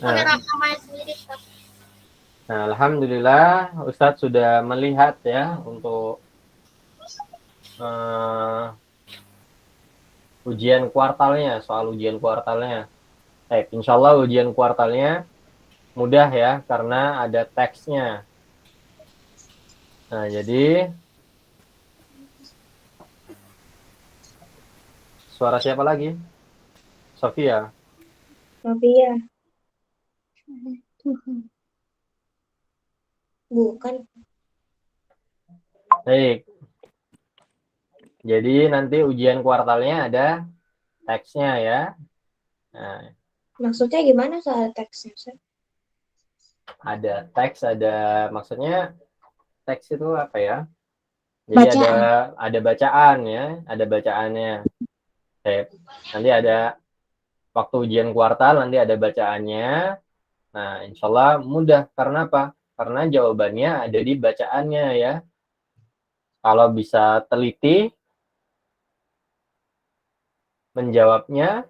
Kamera namanya sendiri, Ustaz. Nah, alhamdulillah Ustadz sudah melihat ya untuk ujian kuartalnya, soal ujian kuartalnya. Insya Allah ujian kuartalnya mudah ya, karena ada teksnya. Nah, jadi suara siapa lagi? Sofia. Sofia. Bukan. Baik. Jadi nanti ujian kuartalnya ada teksnya ya. Nah, Maksudnya gimana soal teksnya, Ustaz? ada teks, ada maksudnya teks itu apa ya? Jadi Bacaan. ada bacaan ya, ada bacaannya. Nanti ada waktu ujian kuartal nanti ada bacaannya. Nah, insya Allah mudah. Karena apa? Karena jawabannya ada di bacaannya ya. Kalau bisa teliti, menjawabnya,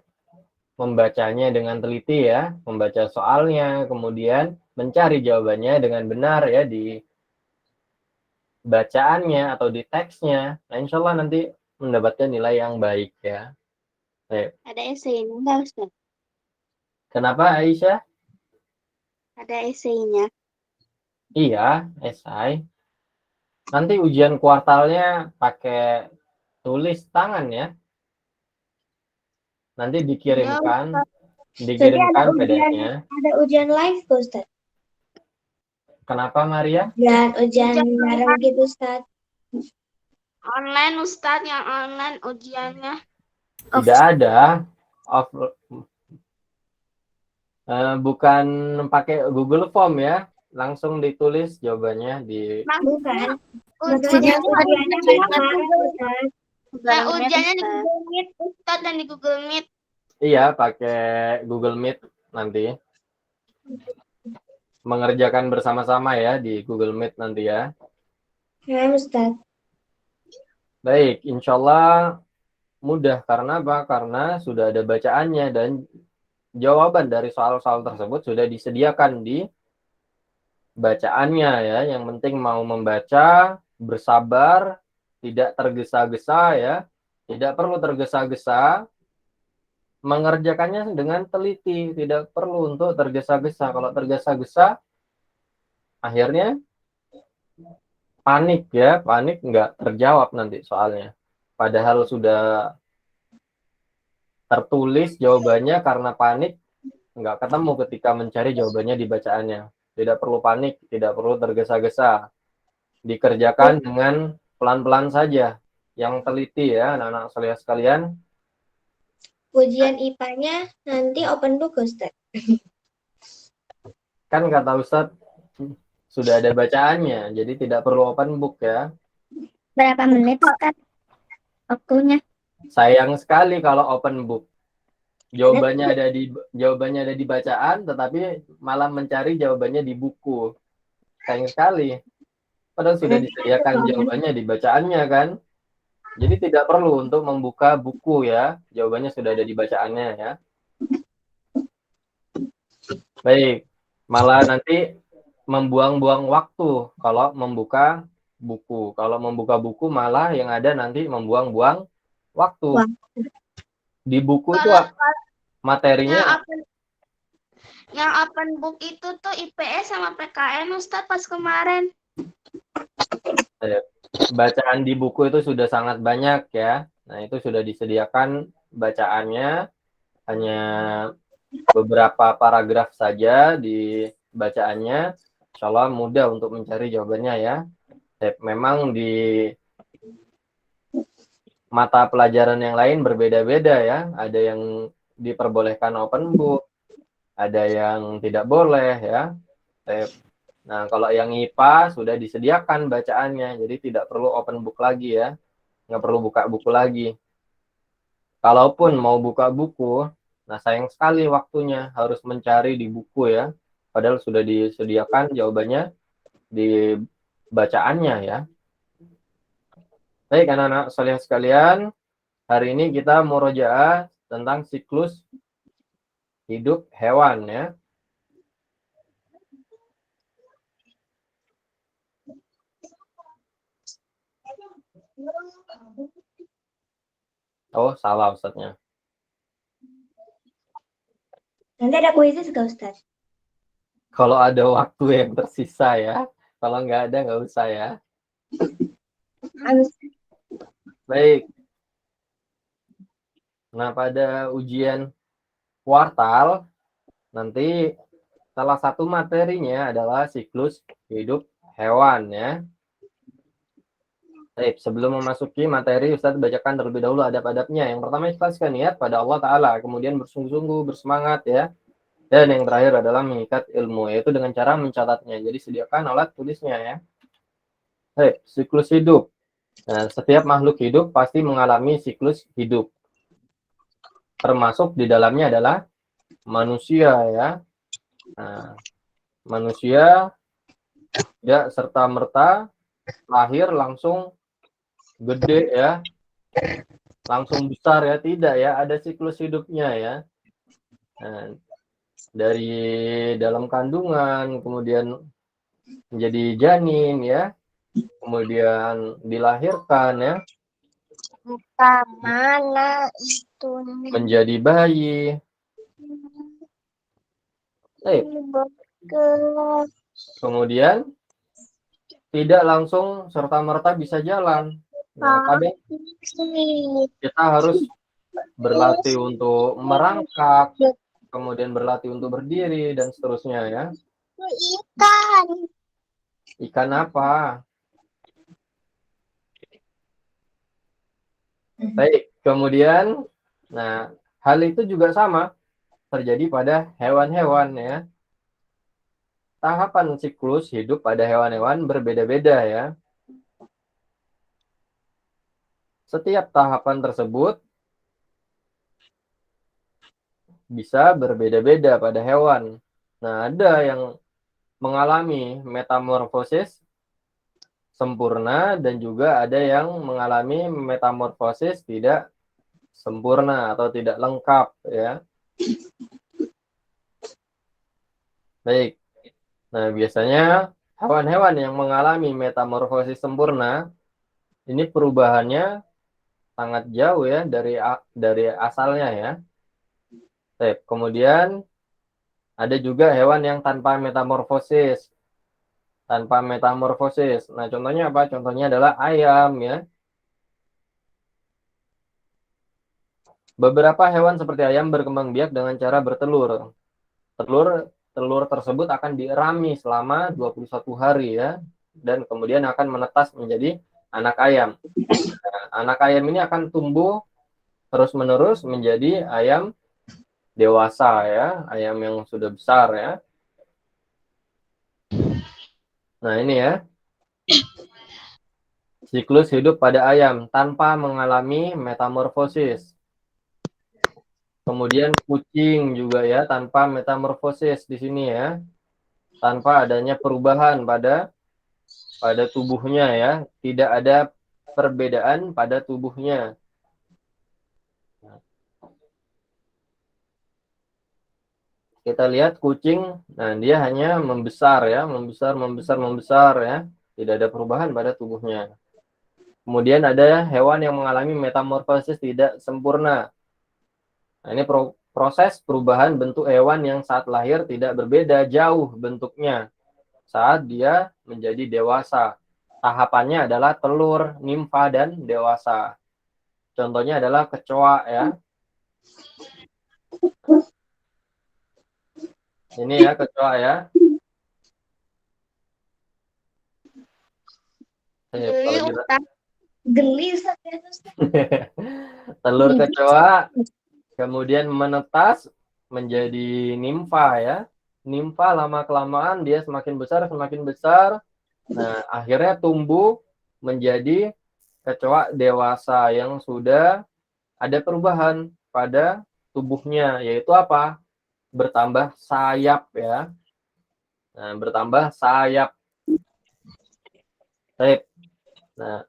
membacanya dengan teliti ya, membaca soalnya, kemudian mencari jawabannya dengan benar ya di bacaannya atau di teksnya. Nah, insya Allah nanti mendapatkan nilai yang baik ya. Ada esainya enggak, Ustaz? Kenapa Aisyah? Ada esainya. Iya, esai. Nanti ujian kuartalnya pakai tulis tangan ya. Nanti dikirimkan Jadi ada PDF-nya. ujian live tuh, Ustaz. Kenapa Maria? Ujian bareng gitu, Ustaz. Online, Ustaz, yang online ujiannya. Tidak ada. Bukan pakai Google Form ya. Langsung ditulis jawabannya di... Bukan. Ujiannya Ujiannya kayak kemarin, Ustaz. Nah, ujiannya di Google Meet, Ustaz, dan di Google Meet. Iya, pakai Google Meet nanti. Mengerjakan bersama-sama ya di Google Meet nanti ya. Ya, Ustaz. Baik, insya Allah mudah. Karena apa? Karena sudah ada bacaannya dan jawaban dari soal-soal tersebut sudah disediakan di bacaannya ya. Yang penting mau membaca, bersabar, tidak tergesa-gesa ya. Tidak perlu tergesa-gesa, mengerjakannya dengan teliti, tidak perlu untuk tergesa-gesa. Kalau tergesa-gesa, akhirnya panik ya, panik nggak terjawab nanti soalnya. Padahal sudah tertulis jawabannya, karena panik nggak ketemu ketika mencari jawabannya di bacaannya. Tidak perlu panik, tidak perlu tergesa-gesa. Dikerjakan dengan pelan-pelan saja, yang teliti ya anak-anak sekalian. Ujian IPA-nya nanti open book, Ustaz. Kan kata Ustadz sudah ada bacaannya, jadi tidak perlu open book ya. Berapa menit, Ustaz, waktunya? Sayang sekali kalau open book. Jawabannya ada di bacaan, tetapi malah mencari jawabannya di buku. Sayang sekali. Padahal sudah disediakan jawabannya di bacaannya kan. Jadi tidak perlu untuk membuka buku ya. Jawabannya sudah ada di bacaannya ya. Baik. Malah nanti membuang-buang waktu kalau membuka buku. Kalau membuka buku malah yang ada nanti membuang-buang waktu. Di buku itu materinya Yang open book itu tuh IPS sama PKN, Ustaz, pas kemarin. bacaan di buku itu sudah sangat banyak ya. Nah, itu sudah disediakan bacaannya, hanya beberapa paragraf saja di bacaannya. Insya Allah mudah untuk mencari jawabannya ya. Memang di mata pelajaran yang lain berbeda-beda ya. Ada yang diperbolehkan open book, ada yang tidak boleh ya. Nah, kalau yang IPA sudah disediakan bacaannya, jadi tidak perlu open book lagi ya. Nggak perlu buka buku lagi. Kalaupun mau buka buku, nah sayang sekali waktunya, harus mencari di buku ya. Padahal sudah disediakan jawabannya di bacaannya ya. Baik anak-anak sekalian, hari ini kita murojaah tentang siklus hidup hewan ya. Oh, salah Ustadznya. Nanti ada kuisis gak Ustaz? Kalau ada waktu yang tersisa ya. Kalau nggak ada, nggak usah ya. Harus. Baik. Nah, pada ujian kuartal, nanti salah satu materinya adalah siklus hidup hewan ya. Baik, sebelum memasuki materi, Ustadz bacakan terlebih dahulu adab-adabnya. Yang pertama, ikhlaskan niat pada Allah Ta'ala. Kemudian bersungguh-sungguh, bersemangat ya. Dan yang terakhir adalah mengikat ilmu, yaitu dengan cara mencatatnya. Jadi sediakan alat tulisnya ya. Baik, siklus hidup. Nah, setiap makhluk hidup pasti mengalami siklus hidup. Termasuk di dalamnya adalah manusia ya. Nah, manusia ya serta-merta lahir langsung gede ya, langsung besar ya, tidak ya, ada siklus hidupnya ya. Nah, dari dalam kandungan, kemudian menjadi janin ya, kemudian dilahirkan ya, Mana itu? menjadi bayi. Kemudian tidak langsung serta-merta bisa jalan. Nah, kadang kita harus berlatih untuk merangkak, kemudian berlatih untuk berdiri, dan seterusnya ya. Ikan. Ikan apa? Baik, kemudian, nah, hal itu juga sama terjadi pada hewan-hewan ya. Tahapan siklus hidup pada hewan-hewan berbeda-beda ya. Setiap tahapan tersebut bisa berbeda-beda pada hewan. Nah, ada yang mengalami metamorfosis sempurna dan juga ada yang mengalami metamorfosis tidak sempurna atau tidak lengkap ya. Baik. Nah, biasanya hewan-hewan yang mengalami metamorfosis sempurna ini perubahannya sangat jauh ya dari asalnya ya. Baik. Kemudian ada juga hewan yang tanpa metamorfosis. Tanpa metamorfosis. Nah, contohnya apa? Contohnya adalah ayam ya. Beberapa hewan seperti ayam berkembang biak dengan cara bertelur. Telur tersebut akan dierami selama 21 hari ya. Dan kemudian akan menetas menjadi anak ayam. Nah, anak ayam ini akan tumbuh terus-menerus menjadi ayam dewasa ya. Ayam yang sudah besar ya. Nah, ini ya. Siklus hidup pada ayam tanpa mengalami metamorfosis. Kemudian kucing juga ya, tanpa metamorfosis di sini ya. Tanpa adanya perubahan pada tubuhnya ya. Tidak ada perbedaan pada tubuhnya. Kita lihat kucing, nah dia hanya membesar ya, membesar ya. Tidak ada perubahan pada tubuhnya. Kemudian ada hewan yang mengalami metamorfosis tidak sempurna. Nah, ini proses perubahan bentuk hewan yang saat lahir tidak berbeda jauh bentuknya saat dia menjadi dewasa. Tahapannya adalah telur, nimfa, dan dewasa. Contohnya adalah kecoa ya. Ini ya kecoa ya. Kalau kita Geli Ustaz. telur kecoa kemudian menetas menjadi nimfa ya. Nimfa lama-kelamaan dia semakin besar. Nah, akhirnya tumbuh menjadi kecoa dewasa yang sudah ada perubahan pada tubuhnya, yaitu apa? Bertambah sayap ya. Nah, bertambah sayap. Baik. Nah,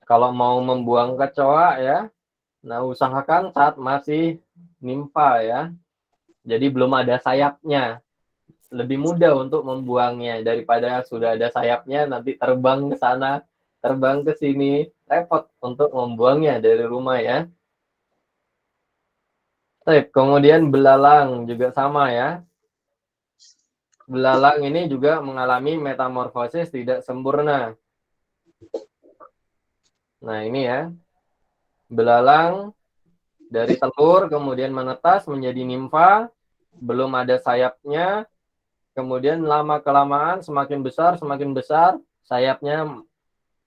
kalau mau membuang kecoa ya, nah usahakan saat masih nimfa ya. Jadi belum ada sayapnya. Lebih mudah untuk membuangnya daripada sudah ada sayapnya nanti terbang ke sana, terbang ke sini. repot untuk membuangnya dari rumah ya. Baik, kemudian belalang juga sama ya. Belalang ini juga mengalami metamorfosis tidak sempurna. Nah, ini ya. Belalang dari telur kemudian menetas menjadi nimfa, belum ada sayapnya, kemudian lama-kelamaan semakin besar, sayapnya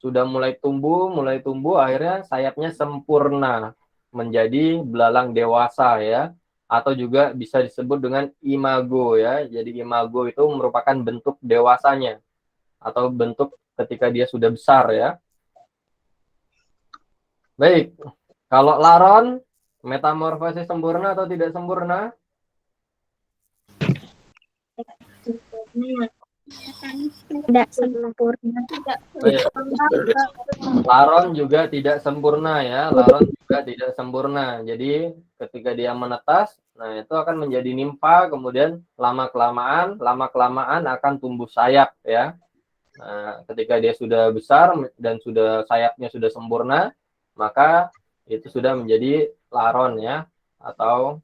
sudah mulai tumbuh, akhirnya sayapnya sempurna menjadi belalang dewasa ya, atau juga bisa disebut dengan imago ya. Jadi imago itu merupakan bentuk dewasanya atau bentuk ketika dia sudah besar ya. Baik, kalau laron metamorfosis sempurna atau tidak sempurna? Tidak sempurna. Baik. Laron juga tidak sempurna ya, laron juga tidak sempurna. Jadi ketika dia menetas, nah itu akan menjadi nimfa, kemudian lama-kelamaan akan tumbuh sayap ya. Nah, ketika dia sudah besar dan sudah sayapnya sudah sempurna, maka itu sudah menjadi laron ya, atau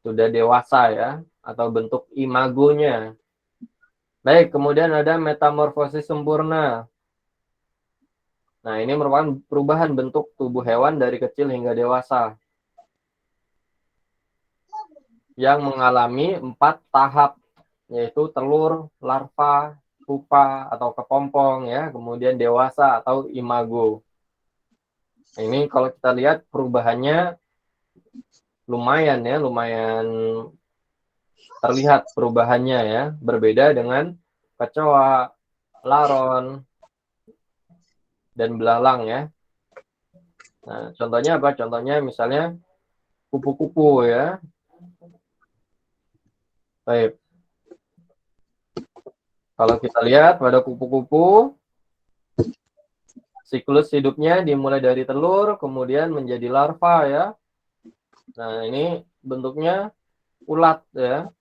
sudah dewasa ya, atau bentuk imagonya. Baik, kemudian ada metamorfosis sempurna. Nah, ini merupakan perubahan bentuk tubuh hewan dari kecil hingga dewasa yang mengalami 4 tahap, yaitu telur, larva, pupa atau kepompong ya, kemudian dewasa atau imago. Nah, ini kalau kita lihat perubahannya lumayan ya, lumayan terlihat perubahannya ya, berbeda dengan kecoa, laron, dan belalang ya. Nah, contohnya apa? Contohnya misalnya kupu-kupu ya. Baik. Kalau kita lihat pada kupu-kupu, siklus hidupnya dimulai dari telur, kemudian menjadi larva ya. Nah, ini bentuknya ulat ya.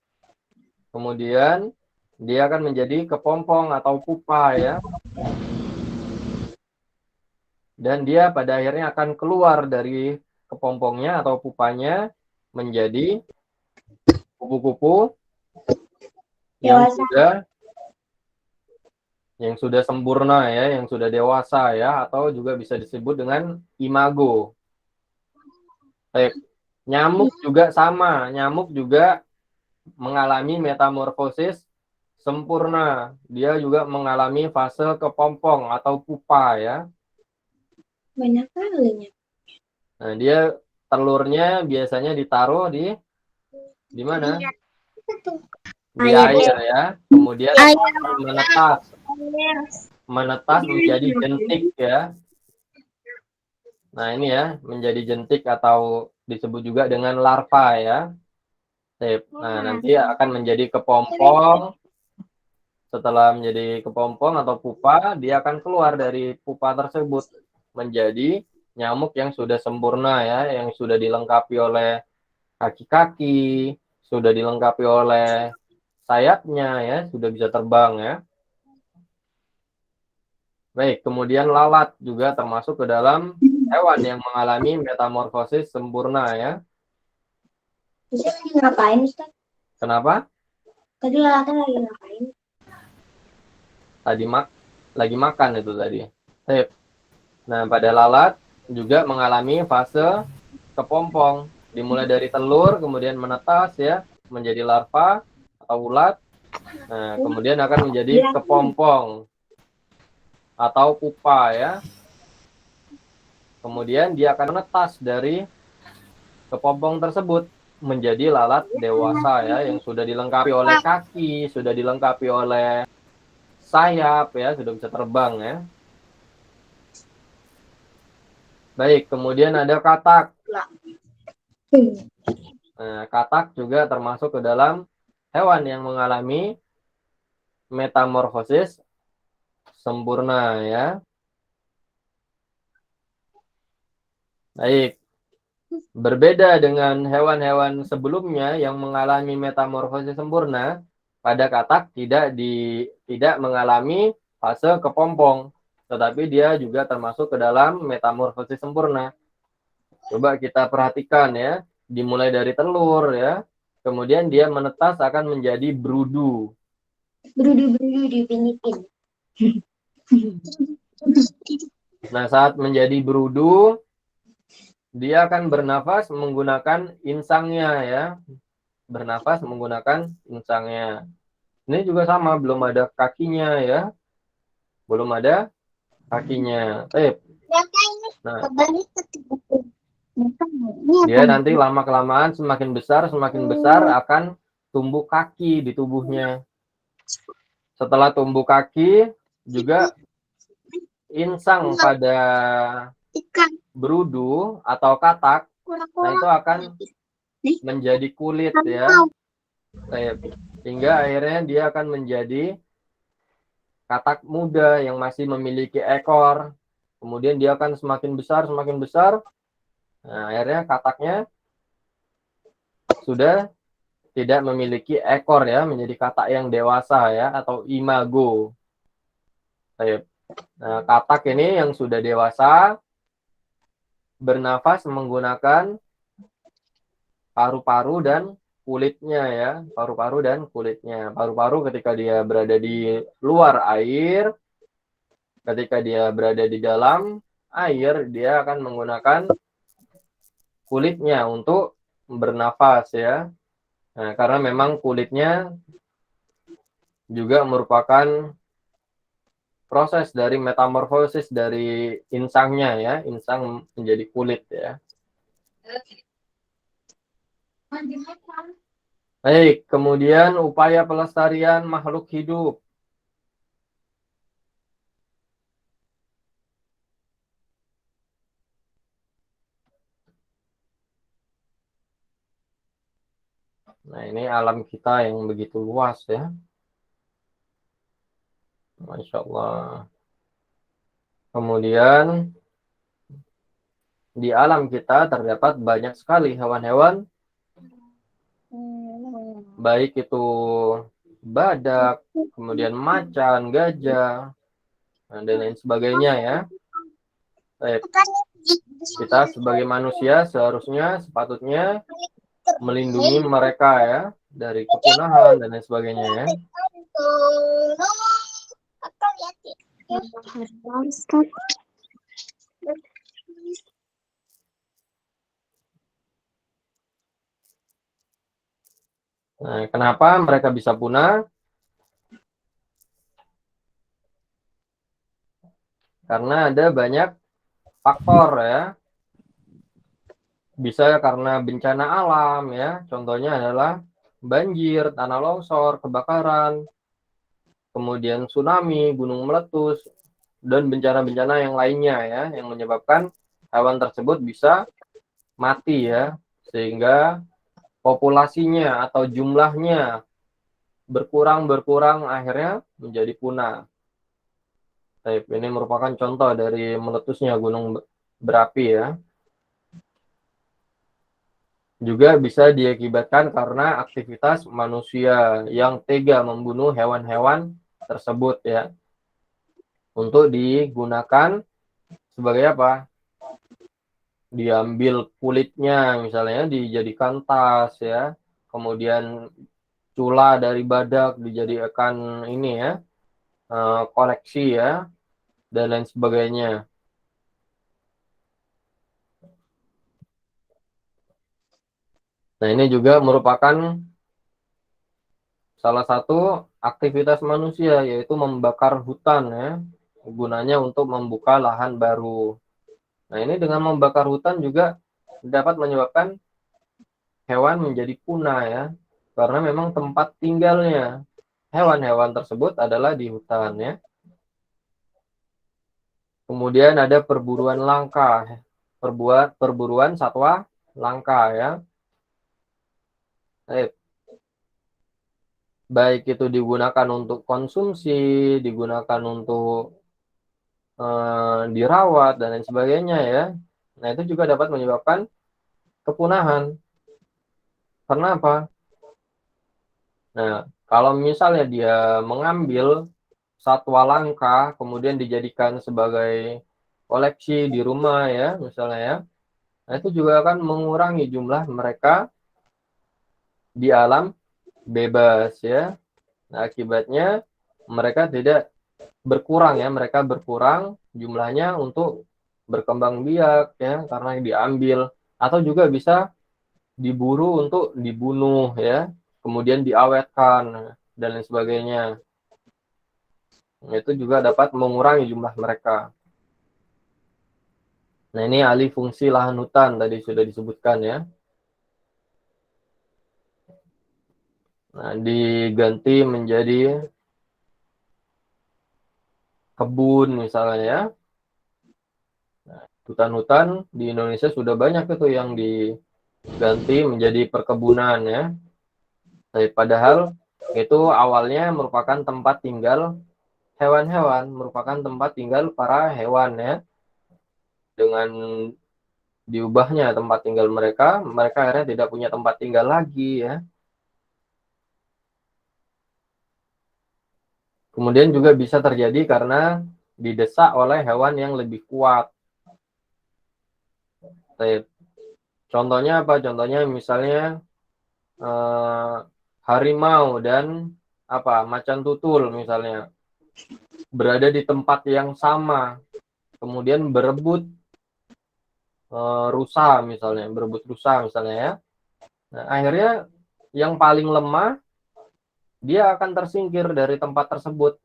Kemudian dia akan menjadi kepompong atau pupa ya. Dan dia pada akhirnya akan keluar dari kepompongnya atau pupanya menjadi kupu-kupu yang sudah sempurna ya, yang sudah dewasa ya, atau juga bisa disebut dengan imago. Baik. Nyamuk juga sama, nyamuk juga mengalami metamorfosis sempurna. Dia juga mengalami fase kepompong atau pupa ya. Banyak kalinya. Nah, dia telurnya biasanya ditaruh di mana? Di air ya. Kemudian menetas menjadi jentik ya. Nah, ini ya, menjadi jentik atau disebut juga dengan larva ya. Nah, nanti akan menjadi kepompong. Setelah menjadi kepompong atau pupa, dia akan keluar dari pupa tersebut menjadi nyamuk yang sudah sempurna ya, yang sudah dilengkapi oleh kaki-kaki, sudah dilengkapi oleh sayapnya ya, sudah bisa terbang ya. Baik, kemudian lalat juga termasuk ke dalam hewan yang mengalami metamorfosis sempurna ya. Bisa lagi ngapain, Ustaz? Kenapa? Tadi lalatnya lagi ngapain? Tadi lagi makan itu tadi. Nah, pada lalat juga mengalami fase kepompong. Dimulai dari telur, kemudian menetas ya, menjadi larva atau ulat. Nah, kemudian akan menjadi kepompong atau pupa ya. Kemudian dia akan menetas dari kepompong tersebut menjadi lalat dewasa ya, yang sudah dilengkapi oleh kaki, sudah dilengkapi oleh sayap ya, sudah bisa terbang ya. Baik, kemudian ada katak. Nah, katak juga termasuk ke dalam hewan yang mengalami metamorfosis sempurna ya. Baik. Berbeda dengan hewan-hewan sebelumnya yang mengalami metamorfosis sempurna, pada katak tidak mengalami fase kepompong. tetapi dia juga termasuk ke dalam metamorfosis sempurna. Coba kita perhatikan ya, dimulai dari telur ya, kemudian dia menetas akan menjadi berudu. Berudu-berudu dipinitin. Nah, saat menjadi berudu, dia akan bernafas menggunakan insangnya ya. Bernafas menggunakan insangnya. Ini juga sama, belum ada kakinya ya. Belum ada kakinya. Nah, dia nanti lama-kelamaan semakin besar akan tumbuh kaki di tubuhnya. Setelah tumbuh kaki, juga insang pada berudu atau katak, nah itu akan menjadi kulit ya. Hingga akhirnya dia akan menjadi katak muda yang masih memiliki ekor. Kemudian dia akan semakin besar. Nah, akhirnya kataknya sudah tidak memiliki ekor ya, menjadi katak yang dewasa ya, atau imago. Nah, katak ini yang sudah dewasa bernafas menggunakan paru-paru dan kulitnya ya, paru-paru dan kulitnya. Paru-paru ketika dia berada di luar air, ketika dia berada di dalam air, dia akan menggunakan kulitnya untuk bernafas ya. Nah, karena memang kulitnya juga merupakan proses dari metamorfosis dari insangnya ya, insang menjadi kulit ya. Baik, kemudian upaya pelestarian makhluk hidup. Nah, ini alam kita yang begitu luas ya. Masya Allah. Kemudian di alam kita terdapat banyak sekali hewan-hewan, baik itu badak, kemudian macan, gajah, dan lain sebagainya ya. Baik. Kita sebagai manusia seharusnya sepatutnya melindungi mereka ya dari kepunahan dan lain sebagainya ya. Nah, kenapa mereka bisa punah? Karena ada banyak faktor ya. Bisa karena bencana alam ya. Contohnya adalah banjir, tanah longsor, kebakaran, kemudian tsunami, gunung meletus, dan bencana-bencana yang lainnya ya, yang menyebabkan hewan tersebut bisa mati ya, sehingga populasinya atau jumlahnya berkurang akhirnya menjadi punah. Ini merupakan contoh dari meletusnya gunung berapi ya. Juga bisa diakibatkan karena aktivitas manusia yang tega membunuh hewan-hewan tersebut ya. Untuk digunakan sebagai apa? Diambil kulitnya misalnya dijadikan tas ya. Kemudian cula dari badak dijadikan ini ya, koleksi ya, dan lain sebagainya. Nah, ini juga merupakan salah satu aktivitas manusia, yaitu membakar hutan ya, gunanya untuk membuka lahan baru. Nah, ini dengan membakar hutan juga dapat menyebabkan hewan menjadi punah ya, karena memang tempat tinggalnya hewan-hewan tersebut adalah di hutan ya. Kemudian ada perburuan langka, perburuan satwa langka ya. Baik itu digunakan untuk konsumsi, digunakan untuk dirawat dan lain sebagainya ya. Nah, itu juga dapat menyebabkan kepunahan. Karena apa? Nah, kalau misalnya dia mengambil satwa langka kemudian dijadikan sebagai koleksi di rumah ya, misalnya ya. Nah, itu juga akan mengurangi jumlah mereka di alam bebas ya. Nah, akibatnya mereka tidak berkurang ya, mereka berkurang jumlahnya untuk berkembang biak ya, karena diambil, atau juga bisa diburu untuk dibunuh ya, kemudian diawetkan dan lain sebagainya. Itu juga dapat mengurangi jumlah mereka. Nah, ini alih fungsi lahan hutan tadi sudah disebutkan ya. Nah, diganti menjadi kebun misalnya ya. Nah, hutan-hutan di Indonesia sudah banyak itu yang diganti menjadi perkebunan ya. Tapi padahal itu awalnya merupakan tempat tinggal hewan-hewan, merupakan tempat tinggal para hewan ya. Dengan diubahnya tempat tinggal mereka, mereka akhirnya tidak punya tempat tinggal lagi ya. Kemudian juga bisa terjadi karena didesak oleh hewan yang lebih kuat. Contohnya apa? Contohnya misalnya harimau dan macan tutul misalnya berada di tempat yang sama, kemudian berebut rusa misalnya, ya. Nah, akhirnya yang paling lemah dia akan tersingkir dari tempat tersebut.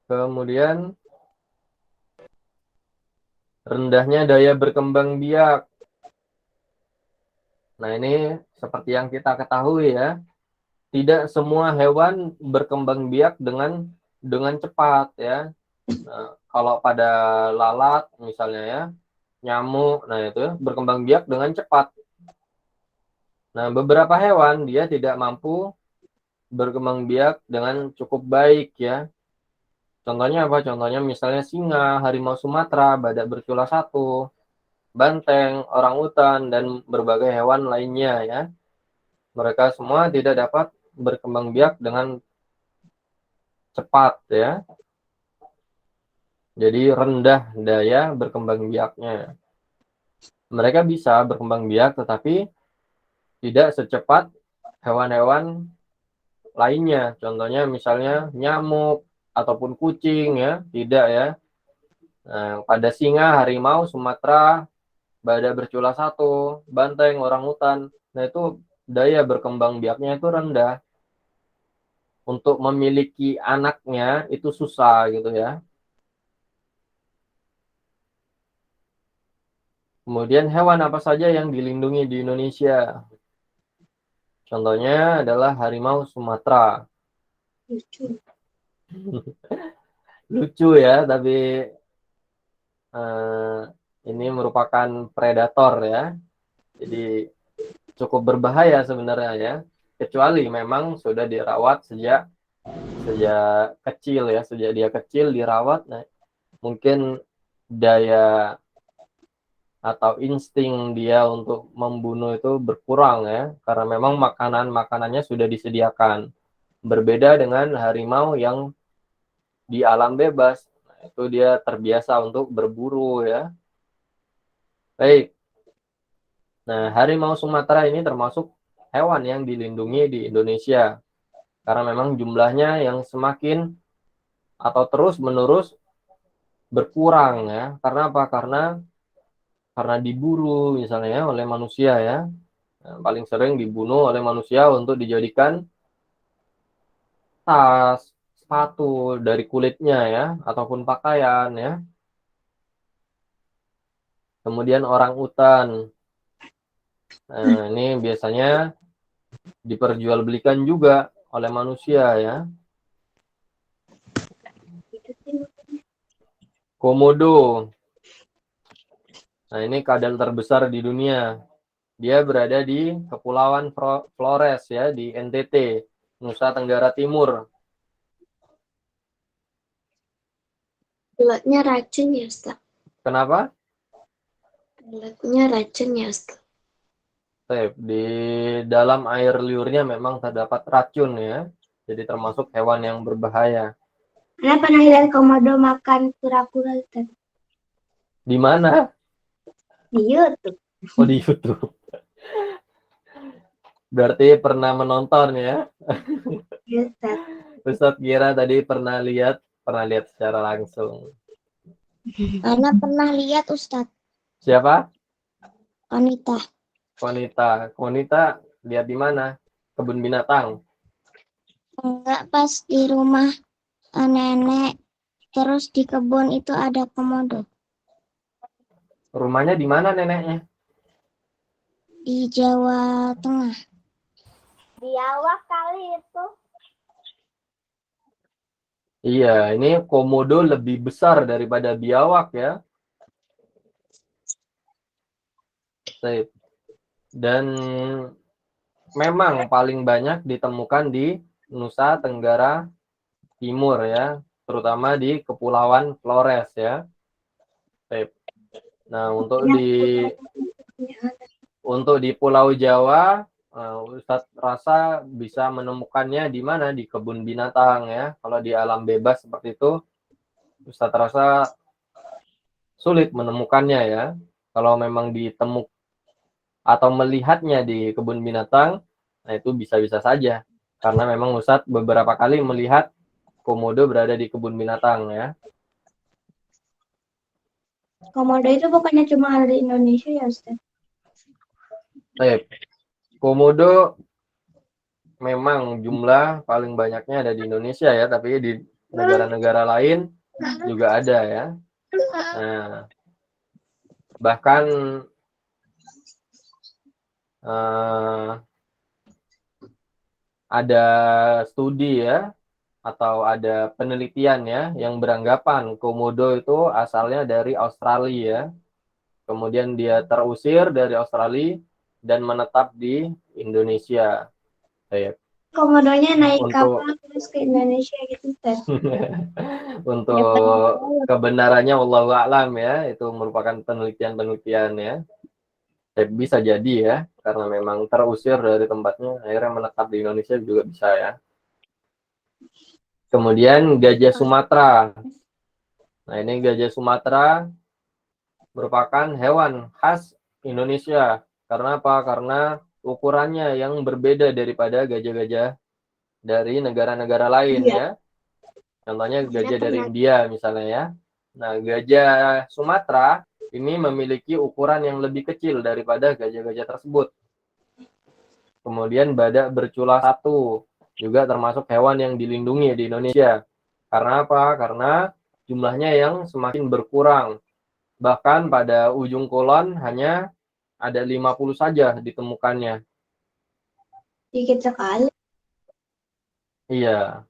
Kemudian rendahnya daya berkembang biak. Nah, ini seperti yang kita ketahui ya, tidak semua hewan berkembang biak dengan cepat ya. Nah, kalau pada lalat misalnya ya, nyamuk, nah itu berkembang biak dengan cepat. Nah, beberapa hewan dia tidak mampu berkembang biak dengan cukup baik ya. Contohnya apa? Contohnya misalnya singa, harimau Sumatera, badak bercula 1, banteng, orangutan, dan berbagai hewan lainnya ya. Mereka semua tidak dapat berkembang biak dengan cepat ya. Jadi rendah daya berkembang biaknya. Mereka bisa berkembang biak tetapi tidak secepat hewan-hewan lainnya. Contohnya misalnya nyamuk ataupun kucing ya, tidak ya. Nah, pada singa, harimau Sumatera, badak bercula 1, banteng, orangutan, nah itu daya berkembang biaknya itu rendah. Untuk memiliki anaknya itu susah gitu ya. Kemudian hewan apa saja yang dilindungi di Indonesia? Contohnya adalah harimau Sumatera. Lucu. Lucu ya, tapi ini merupakan predator ya. Jadi cukup berbahaya sebenarnya ya. Kecuali memang sudah dirawat sejak kecil ya, sejak dia kecil dirawat. Nah, mungkin daya atau insting dia untuk membunuh itu berkurang ya, karena memang makanannya sudah disediakan. Berbeda dengan harimau yang di alam bebas, nah, itu dia terbiasa untuk berburu ya. Baik. Nah, harimau Sumatera ini termasuk hewan yang dilindungi di Indonesia karena memang jumlahnya yang semakin atau terus-menerus berkurang ya. Karena apa? Karena diburu misalnya ya, oleh manusia ya. Nah, paling sering dibunuh oleh manusia untuk dijadikan tas, sepatu dari kulitnya ya, ataupun pakaian ya. Kemudian orang utan. Nah, ini biasanya diperjualbelikan juga oleh manusia ya. Komodo. Nah, ini kadal terbesar di dunia. Dia berada di Kepulauan Flores ya, di NTT, Nusa Tenggara Timur. Ulatnya racun ya, Ustaz? Kenapa? Ulatnya racun ya, Ustaz? Di dalam air liurnya memang terdapat racun ya. Jadi termasuk hewan yang berbahaya. Anda pernah lihat komodo makan kura-kura, Ustaz? Di mana? Di YouTube. Oh, di YouTube. Berarti pernah menonton ya. Ya, Ustaz. Ustadz kira tadi pernah lihat secara langsung. Ana pernah lihat Ustadz. Siapa? Wanita. Wanita lihat di mana? Kebun binatang. Enggak, pas di rumah nenek. Terus di kebun itu ada komodo. Rumahnya di mana neneknya? Di Jawa Tengah. Biawak kali itu. Iya, ini komodo lebih besar daripada biawak ya. Baik. Dan memang paling banyak ditemukan di Nusa Tenggara Timur ya, terutama di Kepulauan Flores ya. Baik. Nah, untuk di Pulau Jawa, Ustadz rasa bisa menemukannya di mana? Di kebun binatang ya. Kalau di alam bebas seperti itu, Ustadz rasa sulit menemukannya ya. Kalau memang ditemuk atau melihatnya di kebun binatang, nah itu bisa-bisa saja. Karena memang Ustadz beberapa kali melihat komodo berada di kebun binatang ya. Komodo itu bukannya cuma ada di Indonesia ya, Ustaz? Komodo memang jumlah paling banyaknya ada di Indonesia ya, tapi di negara-negara lain juga ada ya. Nah, bahkan ada studi ya, atau ada penelitian ya yang beranggapan komodo itu asalnya dari Australia ya. Kemudian dia terusir dari Australia dan menetap di Indonesia. Komodonya naik Untuk kapal terus ke Indonesia gitu, Ustaz. untuk kebenarannya wallahu a'lam ya, itu merupakan penelitian-penelitian ya. Bisa jadi ya, karena memang terusir dari tempatnya akhirnya menetap di Indonesia juga bisa ya. Kemudian gajah Sumatera. Nah, ini gajah Sumatera merupakan hewan khas Indonesia. Karena apa? Karena ukurannya yang berbeda daripada gajah-gajah dari negara-negara lain ya. Contohnya gajah dari India misalnya ya. Nah, gajah Sumatera ini memiliki ukuran yang lebih kecil daripada gajah-gajah tersebut. Kemudian badak bercula satu juga termasuk hewan yang dilindungi di Indonesia. Karena apa? Karena jumlahnya yang semakin berkurang. Bahkan pada ujung kulon hanya ada 50 saja ditemukannya. Dikit sekali. Iya.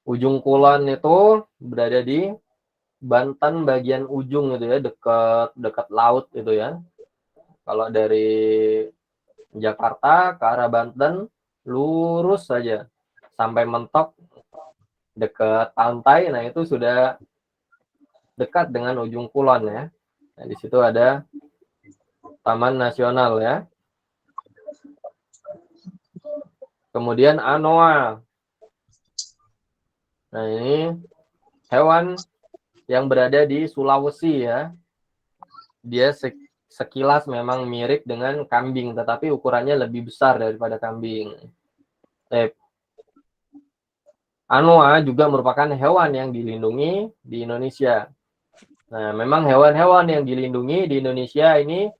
Ujung kulon itu berada di Banten bagian ujung itu ya, dekat laut itu ya. Kalau dari Jakarta ke arah Banten lurus saja sampai mentok dekat pantai. Nah, itu sudah dekat dengan ujung kulon ya. Nah, di situ ada Taman Nasional ya. Kemudian anoa. Nah, ini hewan yang berada di Sulawesi ya. Dia sekilas memang mirip dengan kambing, tetapi ukurannya lebih besar daripada kambing. Anoa juga merupakan hewan yang dilindungi di Indonesia. Nah, memang hewan-hewan yang dilindungi di Indonesia ini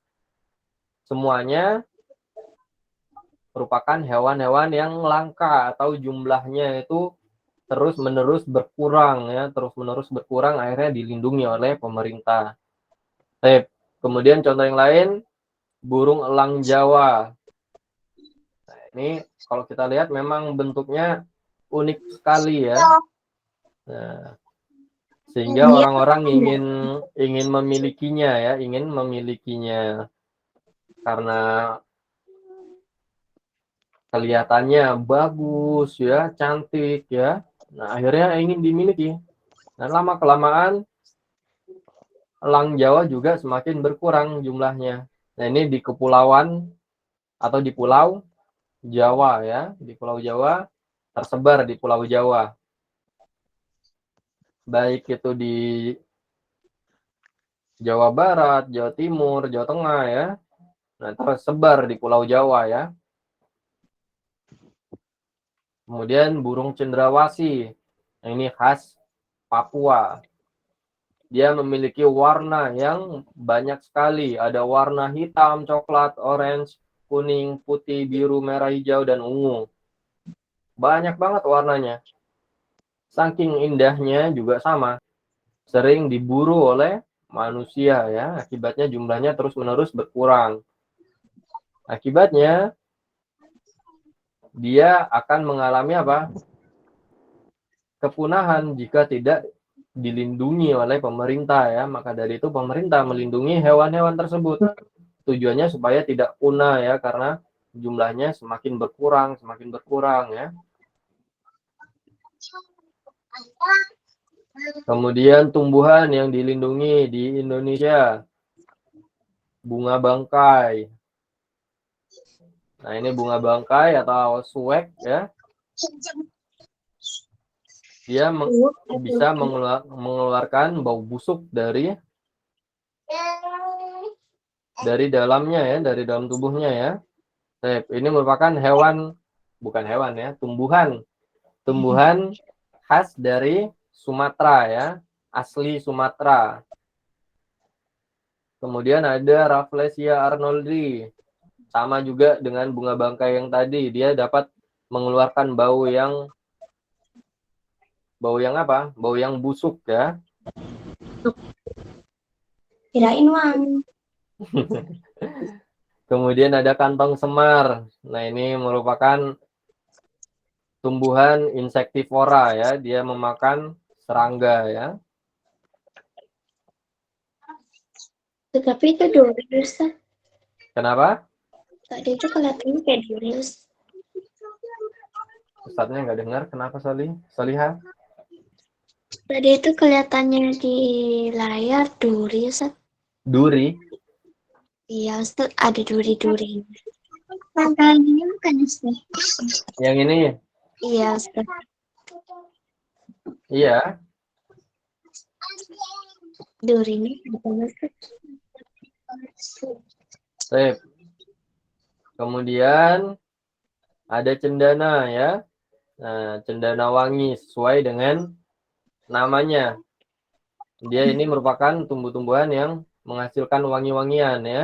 semuanya merupakan hewan-hewan yang langka atau jumlahnya itu terus-menerus berkurang ya, terus-menerus berkurang akhirnya dilindungi oleh pemerintah. Kemudian contoh yang lain, burung elang Jawa. Nah, ini kalau kita lihat memang bentuknya unik sekali ya. Nah, sehingga orang-orang ingin memilikinya ya, karena kelihatannya bagus ya, cantik ya. Nah, akhirnya ingin dimiliki. Dan lama kelamaan elang Jawa juga semakin berkurang jumlahnya. Nah, ini di kepulauan atau di Pulau Jawa ya, di Pulau Jawa tersebar di Pulau Jawa. Baik itu di Jawa Barat, Jawa Timur, Jawa Tengah ya. Nah, tersebar di Pulau Jawa ya. Kemudian burung cendrawasih. Nah, ini khas Papua. Dia memiliki warna yang banyak sekali. Ada warna hitam, coklat, orange, kuning, putih, biru, merah, hijau, dan ungu. Banyak banget warnanya. Saking indahnya juga sama. Sering diburu oleh manusia ya. Akibatnya jumlahnya terus-menerus berkurang. Akibatnya dia akan mengalami apa? Kepunahan jika tidak dilindungi oleh pemerintah ya. Maka dari itu pemerintah melindungi hewan-hewan tersebut. Tujuannya supaya tidak punah ya, karena jumlahnya semakin berkurang ya. Kemudian tumbuhan yang dilindungi di Indonesia, bunga bangkai. Nah, ini bunga bangkai atau suwek ya. Dia bisa mengeluarkan bau busuk dari dalamnya ya, dari dalam tubuhnya ya. Ini merupakan bukan hewan ya, tumbuhan khas dari Sumatera ya, asli Sumatera. Kemudian ada Rafflesia arnoldi, sama juga dengan bunga bangkai yang tadi, dia dapat mengeluarkan bau yang apa? Bau yang busuk ya. Kirain wangi. Kemudian ada kantong semar. Nah, ini merupakan tumbuhan insektivora ya, dia memakan serangga ya. Tetapi itu duri, Ustaz. Kenapa? Tadi itu kelihatannya kayak duri, Ustaz. Ustadznya nggak dengar. Kenapa, Solihah? Tadi itu kelihatannya di layar duri, Ustaz. Duri? Iya, Ustaz, ada duri-duri. Yang ini bukan sih. Yang ini? Iya, Ustaz. Iya. Durinya apa, Ustaz? Sip. Kemudian ada cendana ya. Nah, cendana wangi sesuai dengan namanya. Dia ini merupakan tumbuh-tumbuhan yang menghasilkan wangi-wangian ya.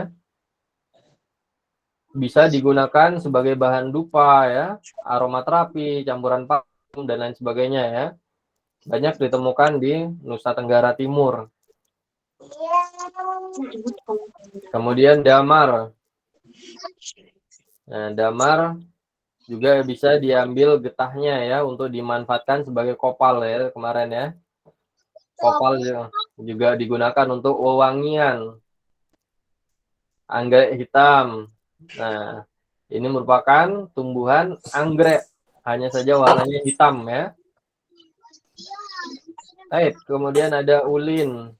Bisa digunakan sebagai bahan dupa ya, aromaterapi, campuran parfum dan lain sebagainya ya. Banyak ditemukan di Nusa Tenggara Timur. Kemudian damar. Nah, damar juga bisa diambil getahnya ya untuk dimanfaatkan sebagai kopal ya kemarin ya. Kopal juga digunakan untuk wewangian. Anggrek hitam. Nah, ini merupakan tumbuhan anggrek, hanya saja warnanya hitam ya. Baik, kemudian ada ulin.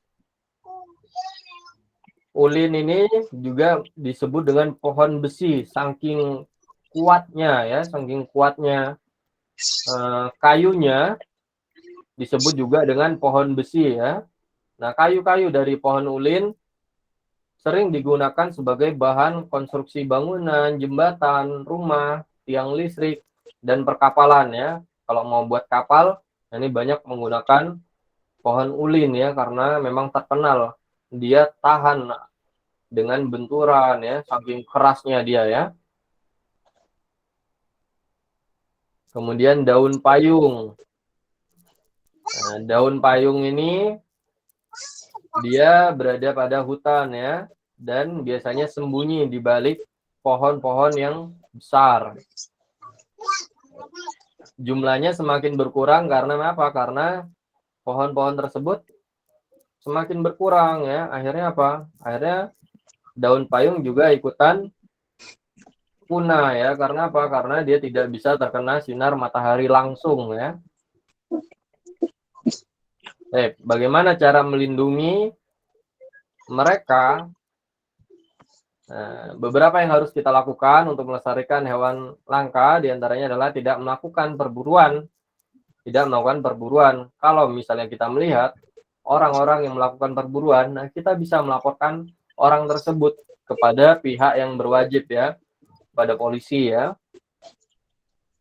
Ulin ini juga disebut dengan pohon besi, saking kuatnya kayunya disebut juga dengan pohon besi ya. Nah, kayu-kayu dari pohon ulin sering digunakan sebagai bahan konstruksi bangunan, jembatan, rumah, tiang listrik, dan perkapalan ya. Kalau mau buat kapal, ini banyak menggunakan pohon ulin ya, karena memang terkenal dia tahan dengan benturan ya, saking kerasnya dia ya. Kemudian daun payung. Nah, daun payung ini dia berada pada hutan ya, dan biasanya sembunyi di balik pohon-pohon yang besar. Jumlahnya semakin berkurang karena apa? Karena pohon-pohon tersebut semakin berkurang ya. Akhirnya apa? Akhirnya daun payung juga ikutan punah ya. Karena apa? Karena dia tidak bisa terkena sinar matahari langsung ya. Bagaimana cara melindungi mereka? Nah, beberapa yang harus kita lakukan untuk melestarikan hewan langka diantaranya adalah tidak melakukan perburuan. Tidak melakukan perburuan. Kalau misalnya kita melihat orang-orang yang melakukan perburuan, nah kita bisa melaporkan orang tersebut kepada pihak yang berwajib ya, pada polisi ya.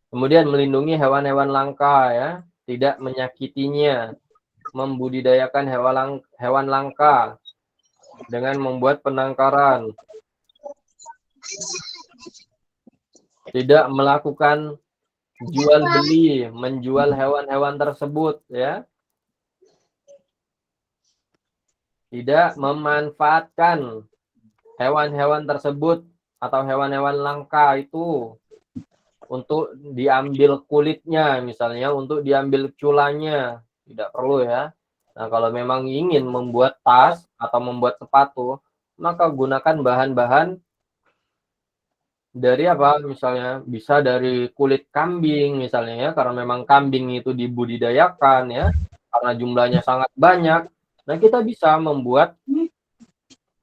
Kemudian melindungi hewan-hewan langka ya, tidak menyakitinya, membudidayakan hewan langka dengan membuat penangkaran, tidak melakukan jual beli, menjual hewan-hewan tersebut ya, tidak memanfaatkan hewan-hewan tersebut atau hewan-hewan langka itu untuk diambil kulitnya, misalnya untuk diambil culanya, tidak perlu ya. Nah, kalau memang ingin membuat tas atau membuat sepatu, maka gunakan bahan-bahan dari apa? Misalnya bisa dari kulit kambing misalnya ya, karena memang kambing itu dibudidayakan ya, karena jumlahnya sangat banyak. Nah, kita bisa membuat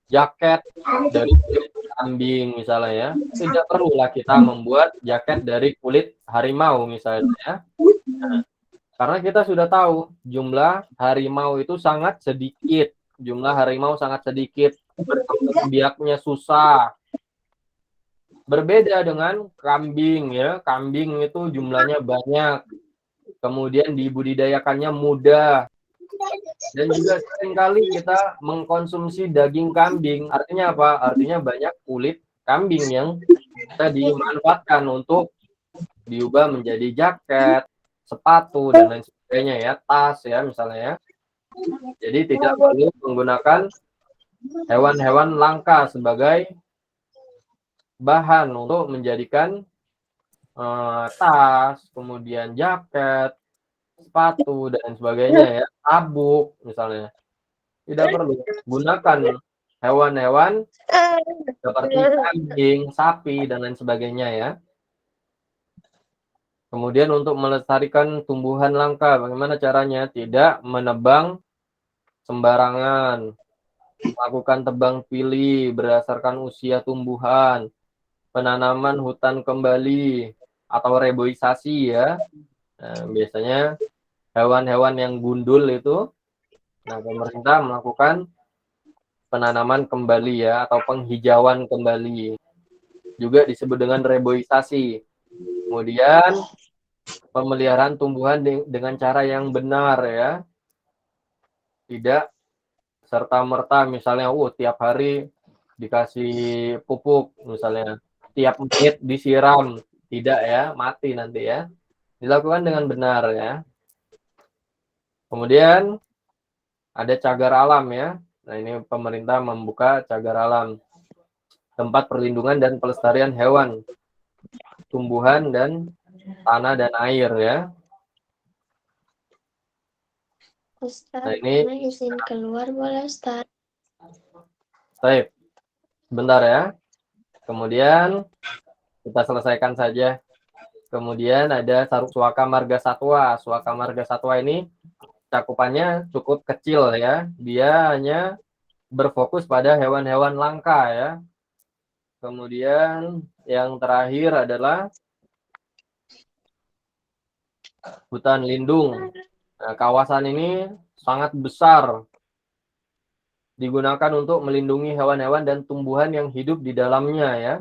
jaket dari kulit kambing misalnya ya. Tidak perlulah kita membuat jaket dari kulit harimau misalnya ya. Nah, karena kita sudah tahu jumlah harimau itu sangat sedikit. Jumlah harimau sangat sedikit. Berkembang biaknya susah. Berbeda dengan kambing ya. Kambing itu jumlahnya banyak. Kemudian dibudidayakannya mudah. Dan juga seringkali kita mengkonsumsi daging kambing. Artinya apa? Artinya banyak kulit kambing yang bisa dimanfaatkan untuk diubah menjadi jaket, sepatu, dan lain sebagainya ya. Tas ya misalnya ya. Jadi tidak perlu menggunakan hewan-hewan langka sebagai bahan untuk menjadikan tas, kemudian jaket, sepatu, dan sebagainya ya. Sabuk misalnya. Tidak perlu. Gunakan hewan-hewan seperti kambing, sapi, dan lain sebagainya ya. Kemudian untuk melestarikan tumbuhan langka, bagaimana caranya? Tidak menebang sembarangan. Melakukan tebang pilih berdasarkan usia tumbuhan. Penanaman hutan kembali atau reboisasi ya. Nah, biasanya hewan-hewan yang gundul itu, nah pemerintah melakukan penanaman kembali ya, atau penghijauan kembali. Juga disebut dengan reboisasi. Kemudian pemeliharaan tumbuhan dengan cara yang benar ya. Tidak serta-merta misalnya tiap hari dikasih pupuk misalnya, tiap menit disiram, tidak ya, mati nanti ya. Dilakukan dengan benar ya. Kemudian ada cagar alam ya. Nah, ini pemerintah membuka cagar alam, tempat perlindungan dan pelestarian hewan, tumbuhan, dan tanah dan air ya. Ustaz, Nah, ini izin keluar boleh Ustaz? baik. Sebentar ya. Kemudian kita selesaikan saja. Kemudian ada Suaka Marga Satwa. Suaka Marga Satwa ini cakupannya cukup kecil ya. Dia hanya berfokus pada hewan-hewan langka ya. Kemudian yang terakhir adalah hutan lindung. Nah, kawasan ini sangat besar, digunakan untuk melindungi hewan-hewan dan tumbuhan yang hidup di dalamnya ya.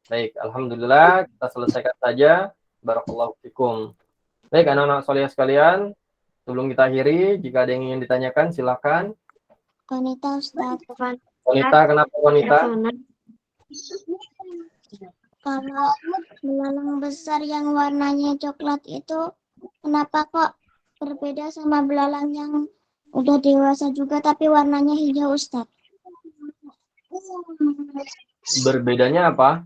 Baik, alhamdulillah kita selesaikan saja. Barakallahu fikum. Baik, anak-anak soleh sekalian, sebelum kita akhiri, jika ada yang ingin ditanyakan silakan. Wanita Ustaz. Wanita, kenapa wanita? Kalau belalang besar yang warnanya coklat itu, kenapa kok berbeda sama belalang yang udah dewasa juga tapi warnanya hijau Ustaz? Berbedanya apa?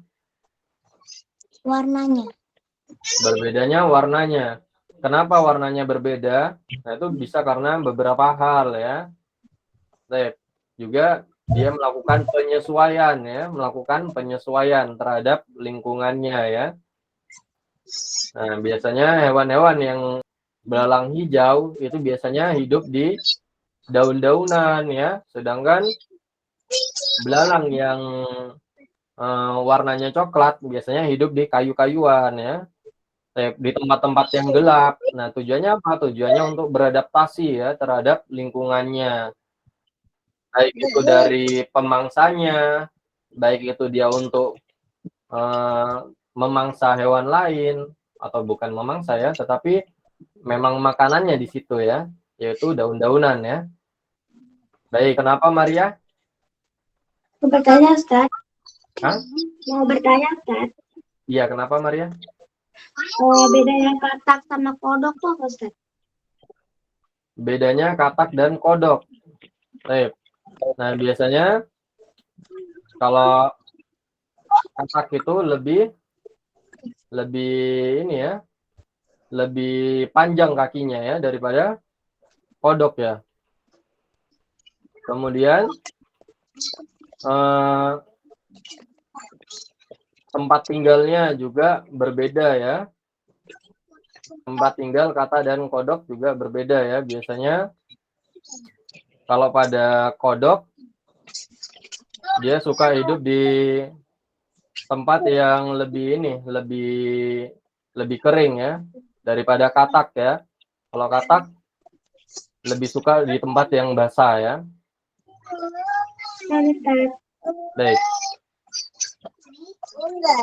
Warnanya. Berbedanya warnanya. Kenapa warnanya berbeda? Nah, itu bisa karena beberapa hal ya. Baik. Juga dia melakukan penyesuaian ya, melakukan penyesuaian terhadap lingkungannya ya. Nah, biasanya hewan-hewan yang belalang hijau itu biasanya hidup di daun-daunan ya, sedangkan belalang yang warnanya coklat biasanya hidup di kayu-kayuan ya, di tempat-tempat yang gelap. Nah, tujuannya apa? Tujuannya untuk beradaptasi ya terhadap lingkungannya. Baik itu dari pemangsanya, baik itu dia untuk memangsa hewan lain atau bukan memangsa ya, tetapi memang makanannya di situ ya, yaitu daun-daunan ya. Baik, kenapa Maria? Mau bertanya, Ustaz. Hah? Mau bertanya, Ustaz. Iya, kenapa Maria? Bedanya katak sama kodok tuh apa, Ustaz? Bedanya katak dan kodok. Baik. Nah, biasanya kalau katak itu lebih ini ya, lebih panjang kakinya ya daripada kodok ya. Kemudian tempat tinggalnya juga berbeda ya. Tempat tinggal kata dan kodok juga berbeda ya. Biasanya kalau pada kodok dia suka hidup di tempat yang lebih kering ya daripada katak ya. Kalau katak lebih suka di tempat yang basah ya. Baik.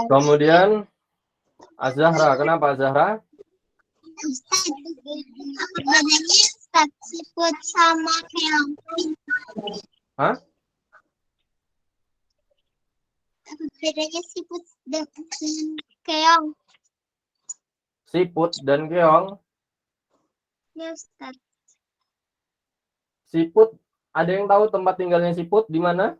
Kemudian Az-Zahra, kenapa Az-Zahra? Bedanya Ustaz, siput sama keong. Hah? Bedanya siput dengan keong. Siput dan keong. Ya Ustaz. Siput, ada yang tahu tempat tinggalnya siput di mana?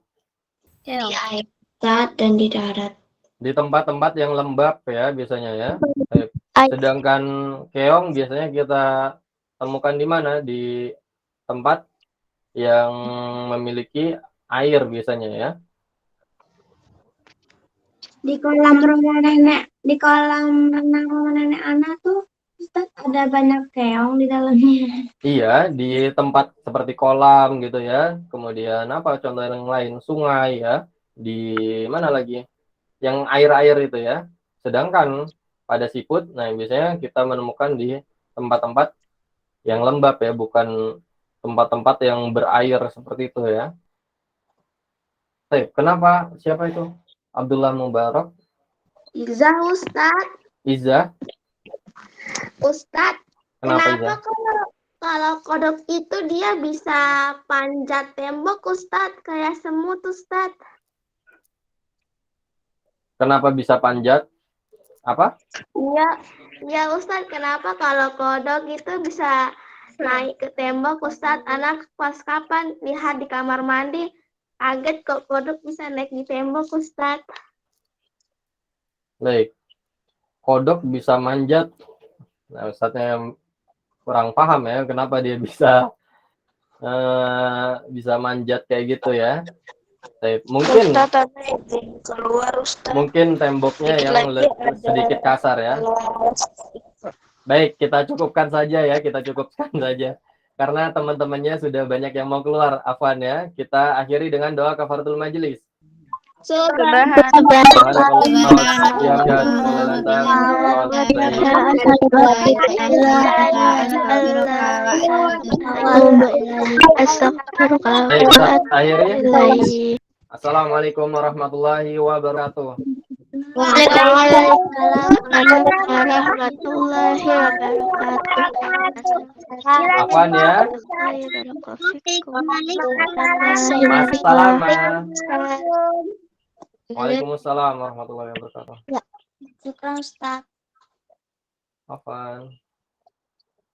Di air, Ustaz, dan di darat. Di tempat-tempat yang lembab ya biasanya ya. Sedangkan keong biasanya kita temukan di mana? Di tempat yang memiliki air biasanya ya. Di kolam renang rumah nenek Ana tuh, Ustaz, ada banyak keong di dalamnya. Iya, di tempat seperti kolam gitu ya. Kemudian apa contoh yang lain? Sungai ya. Di mana lagi? Yang air-air itu ya. Sedangkan pada siput, nah biasanya kita menemukan di tempat-tempat yang lembab ya, bukan tempat-tempat yang berair seperti itu ya. Kenapa? Siapa itu? Abdullah Mubarak? Iza Ustaz. Iza? Ustaz, Kenapa kenapa Iza? kalau kodok itu dia bisa panjat tembok Ustaz, kayak semut Ustaz? Kenapa bisa panjat? Apa? Iya Ustaz, kenapa kalau kodok itu bisa naik ke tembok Ustaz? Anak pas kapan lihat di kamar mandi, kaget kok kodok bisa naik di tembok Ustaz. Baik. Kodok bisa manjat. Nah, Ustaznya kurang paham ya kenapa dia bisa manjat kayak gitu ya. Mungkin keluar Ustaz. Mungkin temboknya yang sedikit kasar ya. Baik, kita cukupkan saja ya, karena teman-temannya sudah banyak yang mau keluar. Afwan ya. Kita akhiri dengan doa kafaratul majelis. Assalamualaikum warahmatullahi wabarakatuh. Waalaikumsalam warahmatullahi wabarakatuh. Apaan ya? Waalaikumsalam warahmatullahi wabarakatuh. Syukran Ustaz. Apaan?